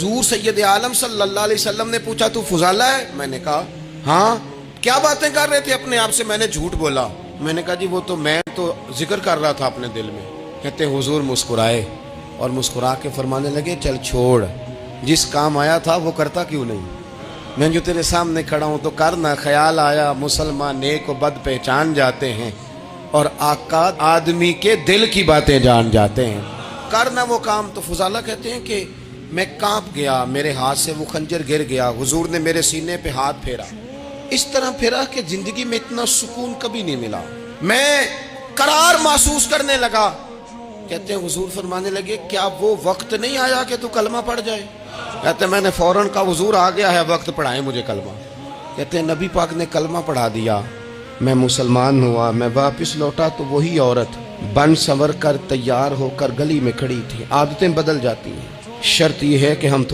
حضور سید عالم صلی اللہ علیہ وسلم نے پوچھا تو فضالہ ہے؟ میں نے کہا ہاں۔ کیا باتیں کر رہے تھے اپنے آپ سے؟ میں نے جھوٹ بولا۔ میں نے کہا جی وہ تو میں تو ذکر کر رہا تھا اپنے دل میں۔ کہتے حضور مسکرائے اور مسکرا کے فرمانے لگے چل چھوڑ، جس کام آیا تھا وہ کرتا کیوں نہیں؟ میں جو تیرے سامنے کھڑا ہوں تو کرنا۔ خیال آیا مسلمان نیک و بد پہچان جاتے ہیں اور آقا آدمی کے دل کی باتیں جان جاتے ہیں، کرنا وہ کام۔ تو فضالہ کہتے ہیں کہ میں کانپ گیا، میرے ہاتھ سے وہ خنجر گر گیا، حضور نے میرے سینے پہ ہاتھ پھیرا، اس طرح پھیرا کہ زندگی میں اتنا سکون کبھی نہیں ملا، میں قرار محسوس کرنے لگا۔ کہتے ہیں حضور فرمانے لگے کیا وہ وقت نہیں آیا کہ تو کلمہ پڑھ جائے؟ کہتے ہیں میں نے فوراً کہا حضور آ گیا ہے وقت، پڑھائیں مجھے کلمہ۔ کہتے ہیں نبی پاک نے کلمہ پڑھا دیا، میں مسلمان ہوا۔ میں واپس لوٹا تو وہی عورت بن سنور کر تیار ہو کر گلی میں کھڑی تھی۔ عادتیں بدل جاتی ہیں، شرط یہ ہے کہ ہم